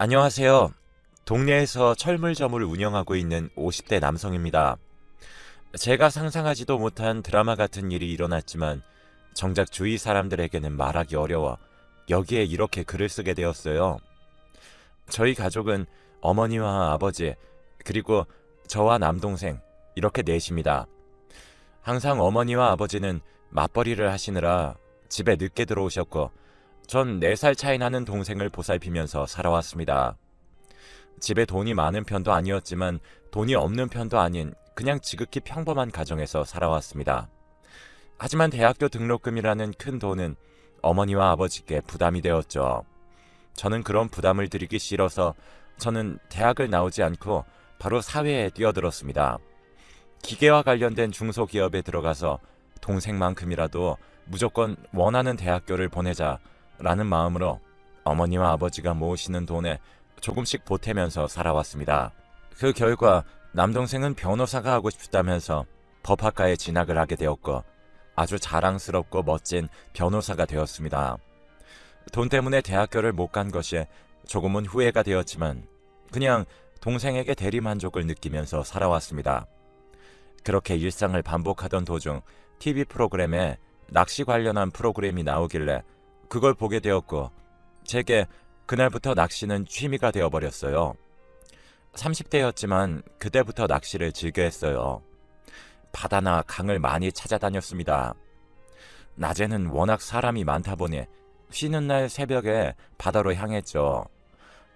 안녕하세요. 동네에서 철물점을 운영하고 있는 50대 남성입니다. 제가 상상하지도 못한 드라마 같은 일이 일어났지만 정작 주위 사람들에게는 말하기 어려워 여기에 이렇게 글을 쓰게 되었어요. 저희 가족은 어머니와 아버지, 그리고 저와 남동생, 이렇게 넷입니다. 항상 어머니와 아버지는 맞벌이를 하시느라 집에 늦게 들어오셨고 전 4살 차이 나는 동생을 보살피면서 살아왔습니다. 집에 돈이 많은 편도 아니었지만 돈이 없는 편도 아닌 그냥 지극히 평범한 가정에서 살아왔습니다. 하지만 대학교 등록금이라는 큰 돈은 어머니와 아버지께 부담이 되었죠. 저는 그런 부담을 드리기 싫어서 저는 대학을 나오지 않고 바로 사회에 뛰어들었습니다. 기계와 관련된 중소기업에 들어가서 동생만큼이라도 무조건 원하는 대학교를 보내자라는 마음으로 어머니와 아버지가 모으시는 돈에 조금씩 보태면서 살아왔습니다. 그 결과 남동생은 변호사가 하고 싶다면서 법학과에 진학을 하게 되었고 아주 자랑스럽고 멋진 변호사가 되었습니다. 돈 때문에 대학교를 못 간 것이 조금은 후회가 되었지만 그냥 동생에게 대리만족을 느끼면서 살아왔습니다. 그렇게 일상을 반복하던 도중 TV 프로그램에 낚시 관련한 프로그램이 나오길래 그걸 보게 되었고 제게 그날부터 낚시는 취미가 되어버렸어요. 30대였지만 그때부터 낚시를 즐겨 했어요. 바다나 강을 많이 찾아다녔습니다. 낮에는 워낙 사람이 많다 보니 쉬는 날 새벽에 바다로 향했죠.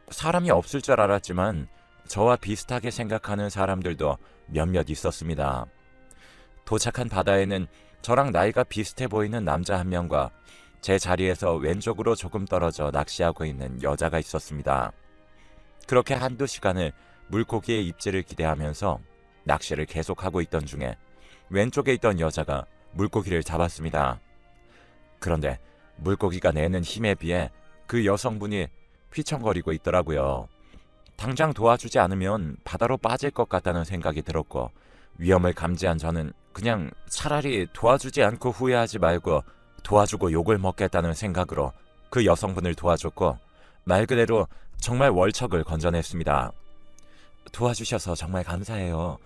사람이 없을 줄 알았지만 저와 비슷하게 생각하는 사람들도 몇몇 있었습니다. 도착한 바다에는 저랑 나이가 비슷해 보이는 남자 한 명과 제 자리에서 왼쪽으로 조금 떨어져 낚시하고 있는 여자가 있었습니다. 그렇게 한두 시간을 물고기의 입질을 기대하면서 낚시를 계속하고 있던 중에 왼쪽에 있던 여자가 물고기를 잡았습니다. 그런데 물고기가 내는 힘에 비해 그 여성분이 휘청거리고 있더라고요. 당장 도와주지 않으면 바다로 빠질 것 같다는 생각이 들었고 위험을 감지한 저는 그냥 차라리 도와주지 않고 후회하지 말고 도와주고 욕을 먹겠다는 생각으로 그 여성분을 도와줬고 말 그대로 정말 월척을 건져냈습니다. 도와주셔서 정말 감사해요.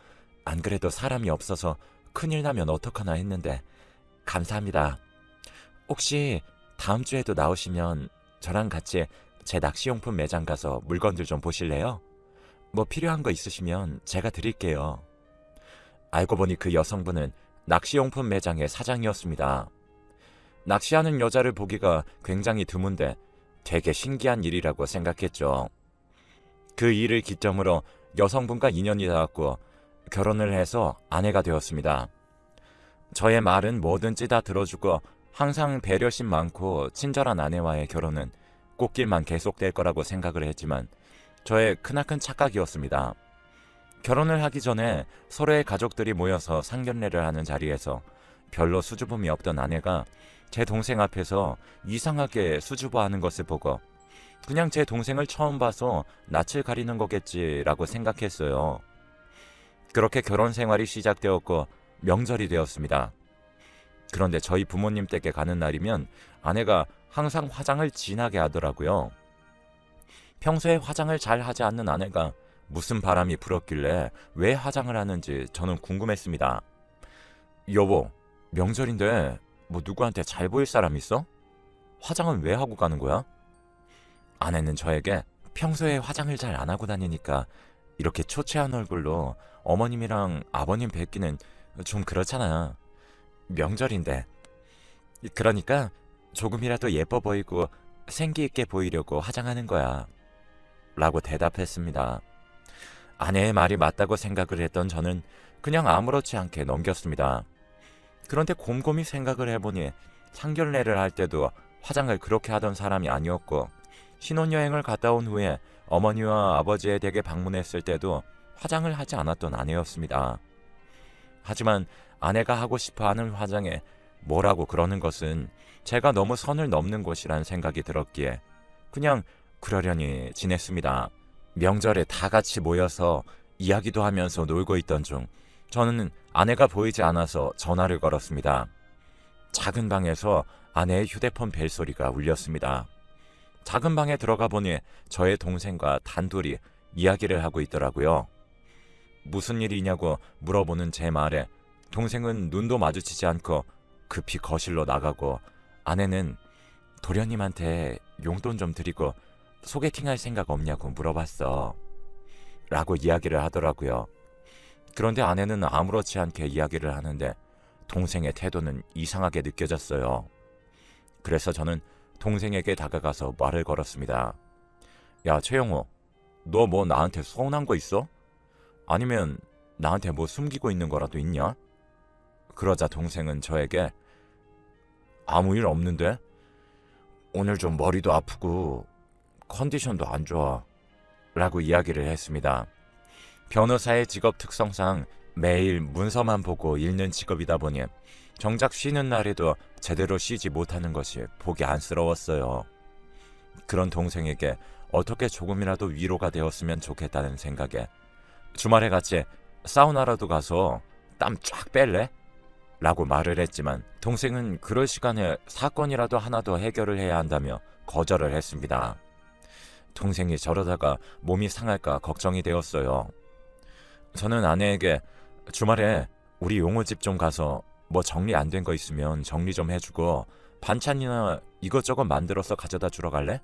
안 그래도 사람이 없어서 큰일 나면 어떡하나 했는데 감사합니다. 혹시 다음 주에도 나오시면 저랑 같이 제 낚시용품 매장 가서 물건들 좀 보실래요? 뭐 필요한 거 있으시면 제가 드릴게요. 알고 보니 그 여성분은 낚시용품 매장의 사장이었습니다. 낚시하는 여자를 보기가 굉장히 드문데 되게 신기한 일이라고 생각했죠. 그 일을 기점으로 여성분과 인연이 닿았고 결혼을 해서 아내가 되었습니다. 저의 말은 뭐든지 다 들어주고 항상 배려심 많고 친절한 아내와의 결혼은 꽃길만 계속될 거라고 생각을 했지만 저의 크나큰 착각이었습니다. 결혼을 하기 전에 서로의 가족들이 모여서 상견례를 하는 자리에서 별로 수줍음이 없던 아내가 제 동생 앞에서 이상하게 수줍어하는 것을 보고 그냥 제 동생을 처음 봐서 낯을 가리는 거겠지라고 생각했어요. 그렇게 결혼 생활이 시작되었고 명절이 되었습니다. 그런데 저희 부모님 댁에 가는 날이면 아내가 항상 화장을 진하게 하더라고요. 평소에 화장을 잘 하지 않는 아내가 무슨 바람이 불었길래 왜 화장을 하는지 저는 궁금했습니다. 여보, 명절인데 뭐 누구한테 잘 보일 사람 있어? 화장은 왜 하고 가는 거야? 아내는 저에게 평소에 화장을 잘 안 하고 다니니까 이렇게 초췌한 얼굴로 어머님이랑 아버님 뵙기는 좀 그렇잖아. 명절인데. 그러니까 조금이라도 예뻐 보이고 생기 있게 보이려고 화장하는 거야. 라고 대답했습니다. 아내의 말이 맞다고 생각을 했던 저는 그냥 아무렇지 않게 넘겼습니다. 그런데 곰곰이 생각을 해보니 상견례를 할 때도 화장을 그렇게 하던 사람이 아니었고 신혼여행을 갔다 온 후에 어머니와 아버지의 댁에 방문했을 때도 화장을 하지 않았던 아내였습니다. 하지만 아내가 하고 싶어하는 화장에 뭐라고 그러는 것은 제가 너무 선을 넘는 것이란 생각이 들었기에 그냥 그러려니 지냈습니다. 명절에 다 같이 모여서 이야기도 하면서 놀고 있던 중 저는 아내가 보이지 않아서 전화를 걸었습니다. 작은 방에서 아내의 휴대폰 벨소리가 울렸습니다. 작은 방에 들어가 보니 저의 동생과 단둘이 이야기를 하고 있더라고요. 무슨 일이냐고 물어보는 제 말에 동생은 눈도 마주치지 않고 급히 거실로 나가고, 아내는 도련님한테 용돈 좀 드리고 소개팅할 생각 없냐고 물어봤어 라고 이야기를 하더라고요. 그런데 아내는 아무렇지 않게 이야기를 하는데 동생의 태도는 이상하게 느껴졌어요. 그래서 저는 동생에게 다가가서 말을 걸었습니다. 야, 최영호, 너 뭐 나한테 서운한 거 있어? 아니면 나한테 뭐 숨기고 있는 거라도 있냐? 그러자 동생은 저에게 아무 일 없는데? 오늘 좀 머리도 아프고 컨디션도 안 좋아 라고 이야기를 했습니다. 변호사의 직업 특성상 매일 문서만 보고 읽는 직업이다 보니 정작 쉬는 날에도 제대로 쉬지 못하는 것이 보기 안쓰러웠어요. 그런 동생에게 어떻게 조금이라도 위로가 되었으면 좋겠다는 생각에 주말에 같이 사우나라도 가서 땀 쫙 뺄래? 라고 말을 했지만 동생은 그럴 시간에 사건이라도 하나 더 해결을 해야 한다며 거절을 했습니다. 동생이 저러다가 몸이 상할까 걱정이 되었어요. 저는 아내에게 주말에 우리 용호집 좀 가서 뭐 정리 안 된 거 있으면 정리 좀 해주고 반찬이나 이것저것 만들어서 가져다 주러 갈래?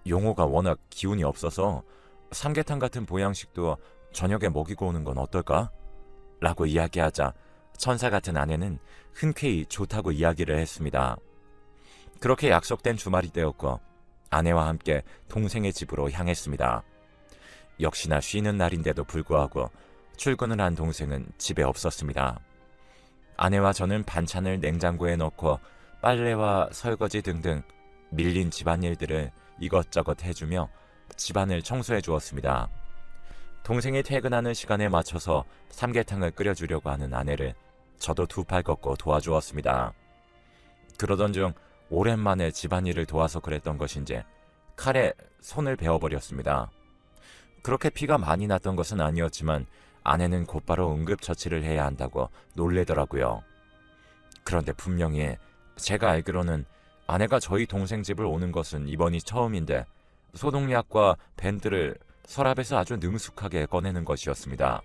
용호가 워낙 기운이 없어서 삼계탕 같은 보양식도 저녁에 먹이고 오는 건 어떨까? 라고 이야기하자 천사 같은 아내는 흔쾌히 좋다고 이야기를 했습니다. 그렇게 약속된 주말이 되었고 아내와 함께 동생의 집으로 향했습니다. 역시나 쉬는 날인데도 불구하고 출근을 한 동생은 집에 없었습니다. 아내와 저는 반찬을 냉장고에 넣고 빨래와 설거지 등등 밀린 집안일들을 이것저것 해주며 집안을 청소해 주었습니다. 동생이 퇴근하는 시간에 맞춰서 삼계탕을 끓여주려고 하는 아내를 저도 두 팔 걷고 도와주었습니다. 그러던 중 오랜만에 집안일을 도와서 그랬던 것인지 칼에 손을 베어버렸습니다. 그렇게 피가 많이 났던 것은 아니었지만 아내는 곧바로 응급처치를 해야 한다고 놀래더라고요. 그런데 분명히 제가 알기로는 아내가 저희 동생 집을 오는 것은 이번이 처음인데 소독약과 밴드를 서랍에서 아주 능숙하게 꺼내는 것이었습니다.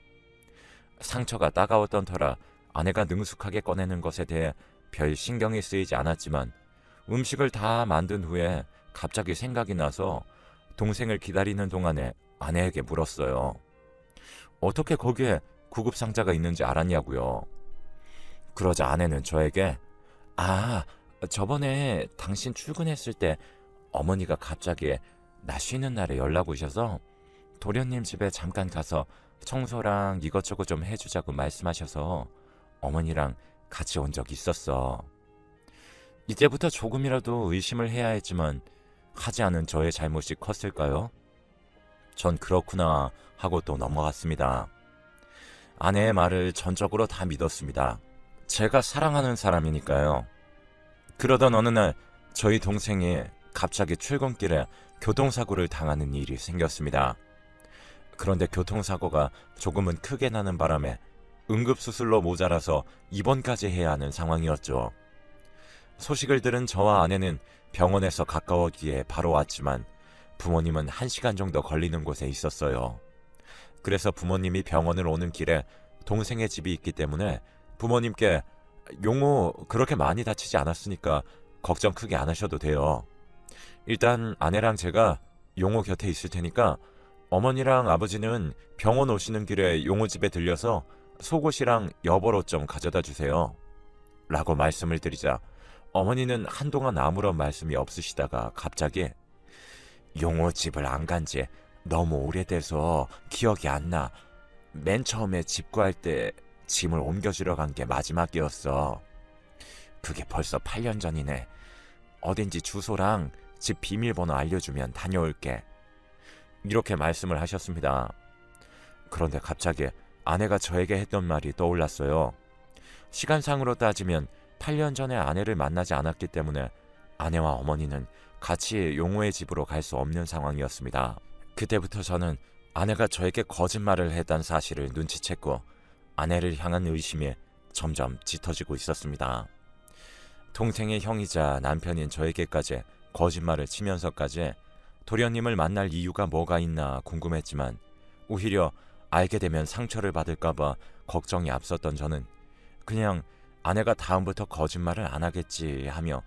상처가 따가웠던 터라 아내가 능숙하게 꺼내는 것에 대해 별 신경이 쓰이지 않았지만 음식을 다 만든 후에 갑자기 생각이 나서 동생을 기다리는 동안에 아내에게 물었어요. 어떻게 거기에 구급상자가 있는지 알았냐고요. 그러자 아내는 저에게 저번에 당신 출근했을 때 어머니가 갑자기 나 쉬는 날에 연락 오셔서 도련님 집에 잠깐 가서 청소랑 이것저것 좀 해주자고 말씀하셔서 어머니랑 같이 온 적 있었어. 이때부터 조금이라도 의심을 해야 했지만 하지 않은 저의 잘못이 컸을까요? 전 그렇구나 하고 또 넘어갔습니다. 아내의 말을 전적으로 다 믿었습니다. 제가 사랑하는 사람이니까요. 그러던 어느 날 저희 동생이 갑자기 출근길에 교통사고를 당하는 일이 생겼습니다. 그런데 교통사고가 조금은 크게 나는 바람에 응급수술로 모자라서 입원까지 해야 하는 상황이었죠. 소식을 들은 저와 아내는 병원에서 가까웠기에 바로 왔지만 부모님은 1시간 정도 걸리는 곳에 있었어요. 그래서 부모님이 병원을 오는 길에 동생의 집이 있기 때문에 부모님께 용호 그렇게 많이 다치지 않았으니까 걱정 크게 안 하셔도 돼요. 일단 아내랑 제가 용호 곁에 있을 테니까 어머니랑 아버지는 병원 오시는 길에 용호 집에 들려서 속옷이랑 여벌옷 좀 가져다 주세요. 라고 말씀을 드리자 어머니는 한동안 아무런 말씀이 없으시다가 갑자기 용호 집을 안 간 지 너무 오래돼서 기억이 안 나. 맨 처음에 집 구할 때 짐을 옮겨주러 간 게 마지막이었어. 그게 벌써 8년 전이네. 어딘지 주소랑 집 비밀번호 알려주면 다녀올게. 이렇게 말씀을 하셨습니다. 그런데 갑자기 아내가 저에게 했던 말이 떠올랐어요. 시간상으로 따지면 8년 전에 아내를 만나지 않았기 때문에 아내와 어머니는 같이 용호의 집으로 갈 수 없는 상황이었습니다. 그때부터 저는 아내가 저에게 거짓말을 했다는 사실을 눈치챘고 아내를 향한 의심이 점점 짙어지고 있었습니다. 동생의 형이자 남편인 저에게까지 거짓말을 치면서까지 도련님을 만날 이유가 뭐가 있나 궁금했지만 오히려 알게 되면 상처를 받을까봐 걱정이 앞섰던 저는 그냥 아내가 다음부터 거짓말을 안 하겠지 하며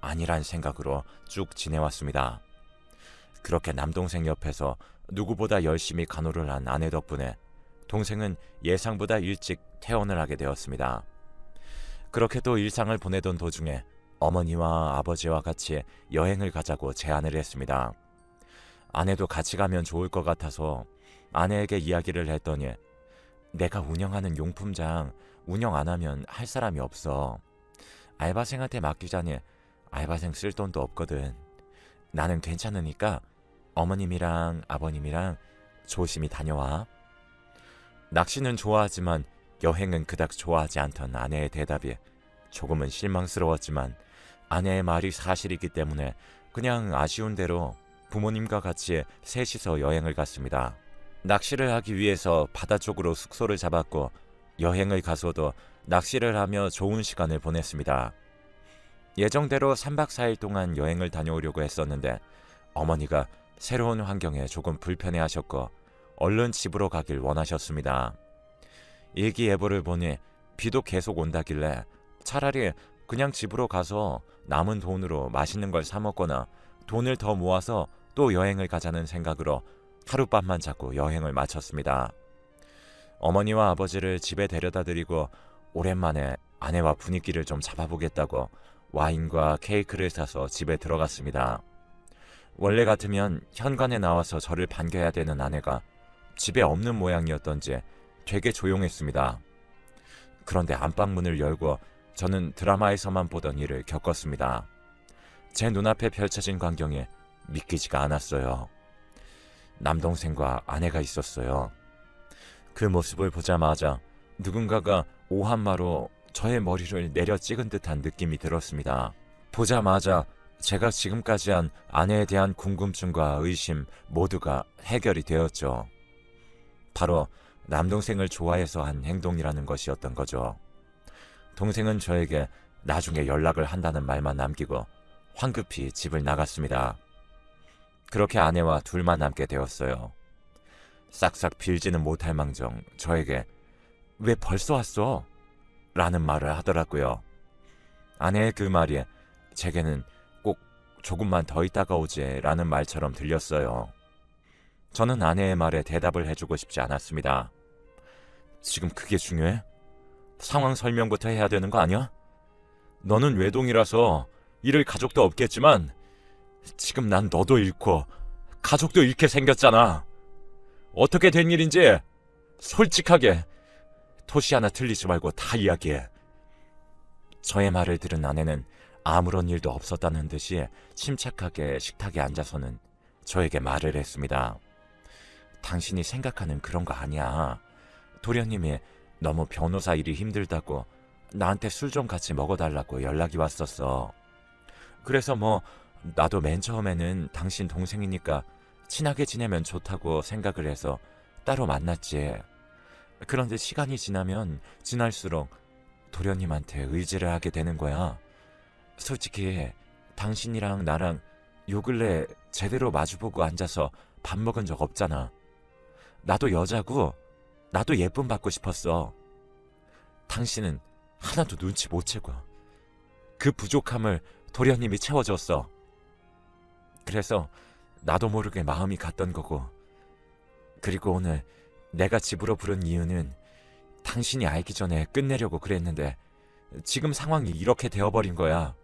아니란 생각으로 쭉 지내왔습니다. 그렇게 남동생 옆에서 누구보다 열심히 간호를 한 아내 덕분에 동생은 예상보다 일찍 퇴원을 하게 되었습니다. 그렇게 또 일상을 보내던 도중에 어머니와 아버지와 같이 여행을 가자고 제안을 했습니다. 아내도 같이 가면 좋을 것 같아서 아내에게 이야기를 했더니 내가 운영하는 용품장 운영 안 하면 할 사람이 없어. 알바생한테 맡기자니 알바생 쓸 돈도 없거든. 나는 괜찮으니까 어머님이랑 아버님이랑 조심히 다녀와. 낚시는 좋아하지만 여행은 그닥 좋아하지 않던 아내의 대답이 조금은 실망스러웠지만 아내의 말이 사실이기 때문에 그냥 아쉬운 대로 부모님과 같이 셋이서 여행을 갔습니다. 낚시를 하기 위해서 바다 쪽으로 숙소를 잡았고 여행을 가서도 낚시를 하며 좋은 시간을 보냈습니다. 예정대로 3박 4일 동안 여행을 다녀오려고 했었는데 어머니가 새로운 환경에 조금 불편해하셨고 얼른 집으로 가길 원하셨습니다. 일기예보를 보니 비도 계속 온다길래 차라리 그냥 집으로 가서 남은 돈으로 맛있는 걸 사 먹거나 돈을 더 모아서 또 여행을 가자는 생각으로 하룻밤만 자고 여행을 마쳤습니다. 어머니와 아버지를 집에 데려다 드리고 오랜만에 아내와 분위기를 좀 잡아보겠다고 와인과 케이크를 사서 집에 들어갔습니다. 원래 같으면 현관에 나와서 저를 반겨야 되는 아내가 집에 없는 모양이었던지 되게 조용했습니다. 그런데 안방문을 열고 저는 드라마에서만 보던 일을 겪었습니다. 제 눈앞에 펼쳐진 광경이 믿기지가 않았어요. 남동생과 아내가 있었어요. 그 모습을 보자마자 누군가가 오한마로 저의 머리를 내려 찍은 듯한 느낌이 들었습니다. 보자마자 제가 지금까지 한 아내에 대한 궁금증과 의심 모두가 해결이 되었죠. 바로 남동생을 좋아해서 한 행동이라는 것이었던 거죠. 동생은 저에게 나중에 연락을 한다는 말만 남기고 황급히 집을 나갔습니다. 그렇게 아내와 둘만 남게 되었어요. 싹싹 빌지는 못할 망정 저에게 왜 벌써 왔어? 라는 말을 하더라고요. 아내의 그 말이 제게는 꼭 조금만 더 있다가 오지 라는 말처럼 들렸어요. 저는 아내의 말에 대답을 해주고 싶지 않았습니다. 지금 그게 중요해? 상황 설명부터 해야 되는 거 아니야? 너는 외동이라서 잃을 가족도 없겠지만 지금 난 너도 잃고 가족도 잃게 생겼잖아. 어떻게 된 일인지 솔직하게 토시 하나 틀리지 말고 다 이야기해. 저의 말을 들은 아내는 아무런 일도 없었다는 듯이 침착하게 식탁에 앉아서는 저에게 말을 했습니다. 당신이 생각하는 그런 거 아니야. 도련님이 너무 변호사 일이 힘들다고 나한테 술 좀 같이 먹어달라고 연락이 왔었어. 그래서 나도 맨 처음에는 당신 동생이니까 친하게 지내면 좋다고 생각을 해서 따로 만났지. 그런데 시간이 지나면 지날수록 도련님한테 의지를 하게 되는 거야. 솔직히 당신이랑 나랑 요 근래 제대로 마주보고 앉아서 밥 먹은 적 없잖아. 나도 여자고 나도 예쁨 받고 싶었어. 당신은 하나도 눈치 못 채고 그 부족함을 도련님이 채워줬어. 그래서 나도 모르게 마음이 갔던 거고, 그리고 오늘 내가 집으로 부른 이유는 당신이 알기 전에 끝내려고 그랬는데 지금 상황이 이렇게 되어버린 거야.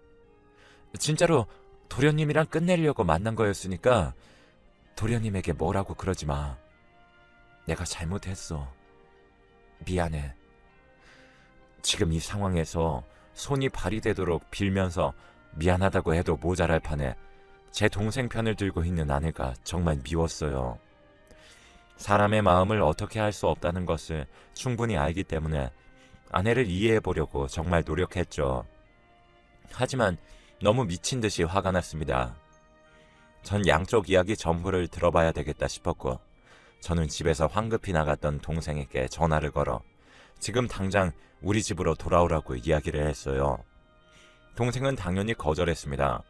진짜로 도련님이랑 끝내려고 만난 거였으니까 도련님에게 뭐라고 그러지 마. 내가 잘못했어. 미안해. 지금 이 상황에서 손이 발이 되도록 빌면서 미안하다고 해도 모자랄 판에 제 동생 편을 들고 있는 아내가 정말 미웠어요. 사람의 마음을 어떻게 할 수 없다는 것을 충분히 알기 때문에 아내를 이해해 보려고 정말 노력했죠. 하지만 너무 미친 듯이 화가 났습니다. 전 양쪽 이야기 전부를 들어봐야 되겠다 싶었고, 저는 집에서 황급히 나갔던 동생에게 전화를 걸어 지금 당장 우리 집으로 돌아오라고 이야기를 했어요. 동생은 당연히 거절했습니다.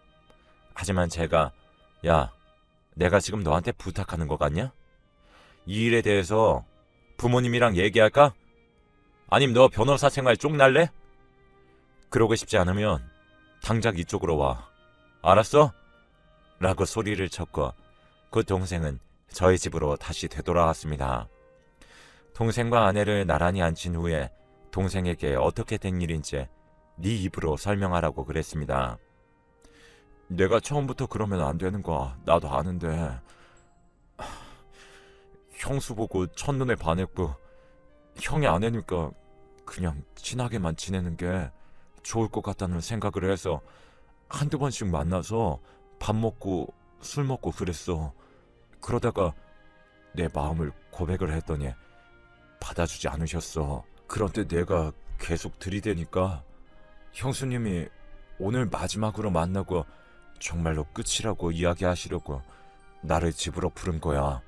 하지만 제가 야, 내가 지금 너한테 부탁하는 거 같냐? 이 일에 대해서 부모님이랑 얘기할까? 아님 너 변호사 생활 쪽날래? 그러고 싶지 않으면 당장 이쪽으로 와. 알았어? 라고 소리를 쳤고 그 동생은 저희 집으로 다시 되돌아왔습니다. 동생과 아내를 나란히 앉힌 후에 동생에게 어떻게 된 일인지 네 입으로 설명하라고 그랬습니다. 내가 처음부터 그러면 안 되는 거 나도 아는데 형수 보고 첫눈에 반했고 형이 아내니까 그냥 친하게만 지내는 게 좋을 것 같다는 생각을 해서 한두 번씩 만나서 밥 먹고 술 먹고 그랬어. 그러다가 내 마음을 고백을 했더니 받아주지 않으셨어. 그런데 내가 계속 들이대니까 형수님이 오늘 마지막으로 만나고 정말로 끝이라고 이야기하시려고 나를 집으로 부른 거야.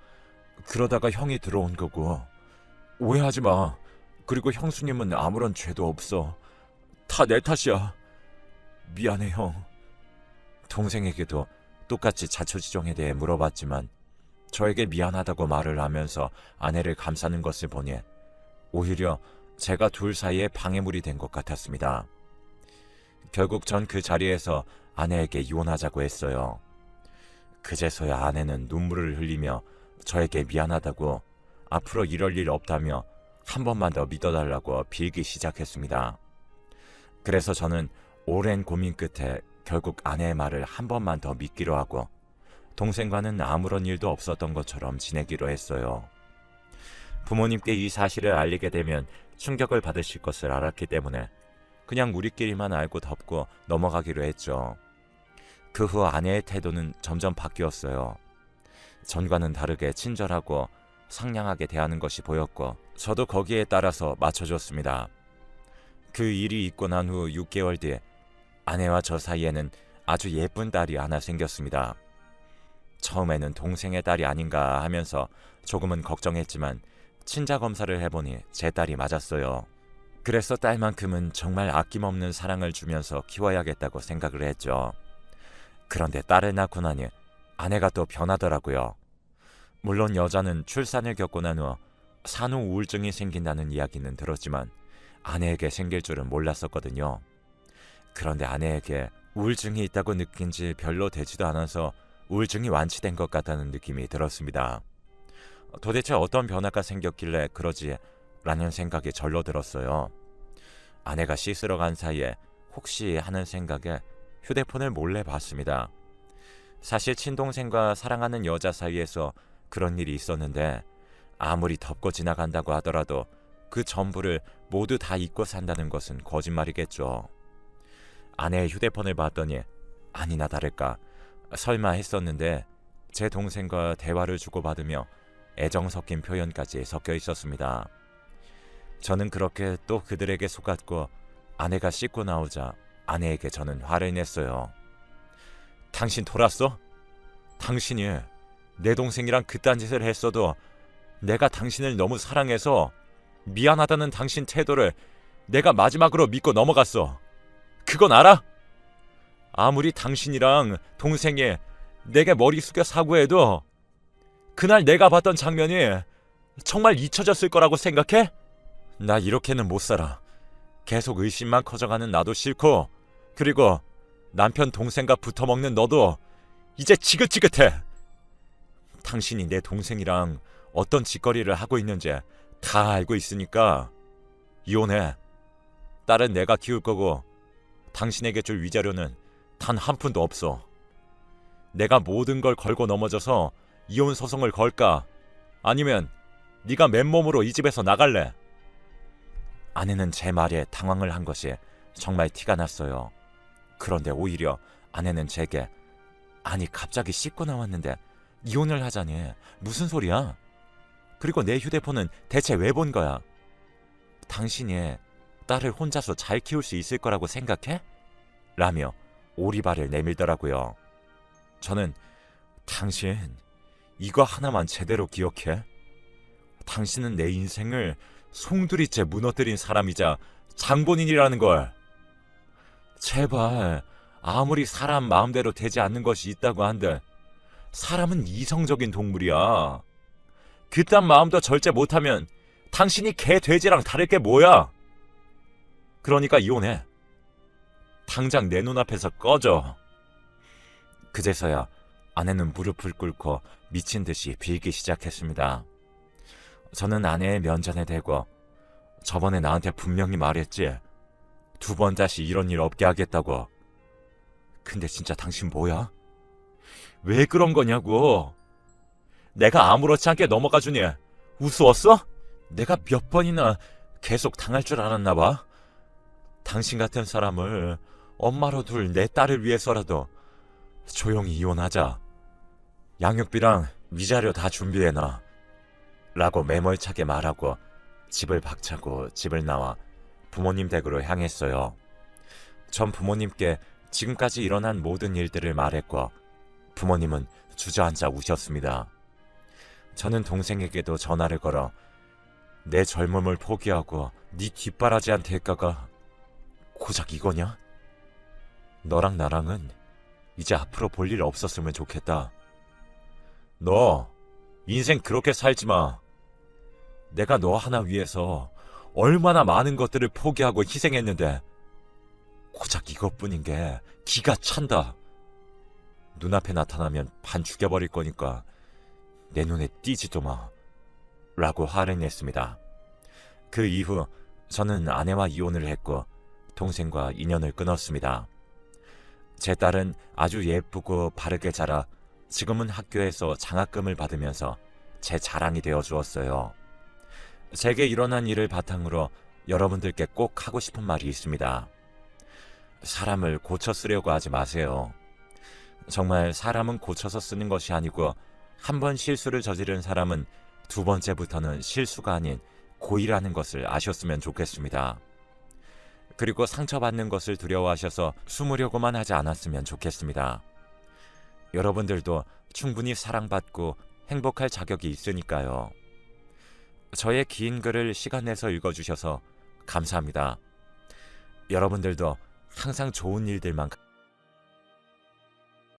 그러다가 형이 들어온 거고. 오해하지 마. 그리고 형수님은 아무런 죄도 없어. 다 내 탓이야. 미안해 형. 동생에게도 똑같이 자초지종에 대해 물어봤지만 저에게 미안하다고 말을 하면서 아내를 감싸는 것을 보니 오히려 제가 둘 사이에 방해물이 된 것 같았습니다. 결국 전 그 자리에서 아내에게 이혼하자고 했어요. 그제서야 아내는 눈물을 흘리며 저에게 미안하다고 앞으로 이럴 일 없다며 한 번만 더 믿어달라고 빌기 시작했습니다. 그래서 저는 오랜 고민 끝에 결국 아내의 말을 한 번만 더 믿기로 하고 동생과는 아무런 일도 없었던 것처럼 지내기로 했어요. 부모님께 이 사실을 알리게 되면 충격을 받으실 것을 알았기 때문에 그냥 우리끼리만 알고 덮고 넘어가기로 했죠. 그 후 아내의 태도는 점점 바뀌었어요. 전과는 다르게 친절하고 상냥하게 대하는 것이 보였고 저도 거기에 따라서 맞춰줬습니다. 그 일이 있고 난 후 6개월 뒤에 아내와 저 사이에는 아주 예쁜 딸이 하나 생겼습니다. 처음에는 동생의 딸이 아닌가 하면서 조금은 걱정했지만 친자 검사를 해보니 제 딸이 맞았어요. 그래서 딸만큼은 정말 아낌없는 사랑을 주면서 키워야겠다고 생각을 했죠. 그런데 딸을 낳고 나니 아내가 또 변하더라고요. 물론 여자는 출산을 겪고 난 후 산후 우울증이 생긴다는 이야기는 들었지만 아내에게 생길 줄은 몰랐었거든요. 그런데 아내에게 우울증이 있다고 느낀 지 별로 되지도 않아서 우울증이 완치된 것 같다는 느낌이 들었습니다. 도대체 어떤 변화가 생겼길래 그러지? 라는 생각이 절로 들었어요. 아내가 씻으러 간 사이에 혹시 하는 생각에 휴대폰을 몰래 봤습니다. 사실 친동생과 사랑하는 여자 사이에서 그런 일이 있었는데 아무리 덮고 지나간다고 하더라도 그 전부를 모두 다 잊고 산다는 것은 거짓말이겠죠. 아내의 휴대폰을 봤더니 아니나 다를까 설마 했었는데 제 동생과 대화를 주고받으며 애정 섞인 표현까지 섞여 있었습니다. 저는 그렇게 또 그들에게 속았고 아내가 씻고 나오자 아내에게 저는 화를 냈어요. 당신 돌았어? 당신이 내 동생이랑 그딴 짓을 했어도 내가 당신을 너무 사랑해서 미안하다는 당신 태도를 내가 마지막으로 믿고 넘어갔어. 그건 알아? 아무리 당신이랑 동생이 내게 머리 숙여 사과해도 그날 내가 봤던 장면이 정말 잊혀졌을 거라고 생각해? 나 이렇게는 못 살아. 계속 의심만 커져가는 나도 싫고 그리고 남편 동생과 붙어먹는 너도 이제 지긋지긋해. 당신이 내 동생이랑 어떤 짓거리를 하고 있는지 다 알고 있으니까 이혼해. 딸은 내가 키울 거고 당신에게 줄 위자료는 단 한 푼도 없어. 내가 모든 걸 걸고 넘어져서 이혼 소송을 걸까? 아니면 네가 맨몸으로 이 집에서 나갈래? 아내는 제 말에 당황을 한 것이 정말 티가 났어요. 그런데 오히려 아내는 제게 아니 갑자기 씻고 나왔는데 이혼을 하자니 무슨 소리야? 그리고 내 휴대폰은 대체 왜 본 거야? 당신이 딸을 혼자서 잘 키울 수 있을 거라고 생각해? 라며 오리발을 내밀더라고요. 저는 당신 이거 하나만 제대로 기억해. 당신은 내 인생을 송두리째 무너뜨린 사람이자 장본인이라는 걸. 제발 아무리 사람 마음대로 되지 않는 것이 있다고 한들 사람은 이성적인 동물이야. 그딴 마음도 절제 못하면 당신이 개, 돼지랑 다를 게 뭐야? 그러니까 이혼해. 당장 내 눈앞에서 꺼져. 그제서야 아내는 무릎을 꿇고 미친 듯이 빌기 시작했습니다. 저는 아내의 면전에 대고 저번에 나한테 분명히 말했지. 2번 다시 이런 일 없게 하겠다고. 근데 진짜 당신 뭐야? 왜 그런 거냐고. 내가 아무렇지 않게 넘어가 주니 우스웠어? 내가 몇 번이나 계속 당할 줄 알았나 봐. 당신 같은 사람을 엄마로 둘 내 딸을 위해서라도 조용히 이혼하자. 양육비랑 위자료 다 준비해놔. 라고 매몰차게 말하고 집을 박차고 집을 나와 부모님 댁으로 향했어요. 전 부모님께 지금까지 일어난 모든 일들을 말했고 부모님은 주저앉아 우셨습니다. 저는 동생에게도 전화를 걸어 내 젊음을 포기하고 네 뒷바라지한 대가가 고작 이거냐? 너랑 나랑은 이제 앞으로 볼 일 없었으면 좋겠다. 너 인생 그렇게 살지 마. 내가 너 하나 위해서 얼마나 많은 것들을 포기하고 희생했는데 고작 이것뿐인 게 기가 찬다. 눈앞에 나타나면 반 죽여버릴 거니까 내 눈에 띄지도 마. 라고 화를 냈습니다. 그 이후 저는 아내와 이혼을 했고 동생과 인연을 끊었습니다. 제 딸은 아주 예쁘고 바르게 자라 지금은 학교에서 장학금을 받으면서 제 자랑이 되어 주었어요. 제게 일어난 일을 바탕으로 여러분들께 꼭 하고 싶은 말이 있습니다. 사람을 고쳐 쓰려고 하지 마세요. 정말 사람은 고쳐서 쓰는 것이 아니고 한 번 실수를 저지른 사람은 2번째부터는 실수가 아닌 고의라는 것을 아셨으면 좋겠습니다. 그리고 상처받는 것을 두려워하셔서 숨으려고만 하지 않았으면 좋겠습니다. 여러분들도 충분히 사랑받고 행복할 자격이 있으니까요. 저의 긴 글을 시간 내서 읽어주셔서 감사합니다. 여러분들도 항상 좋은 일들만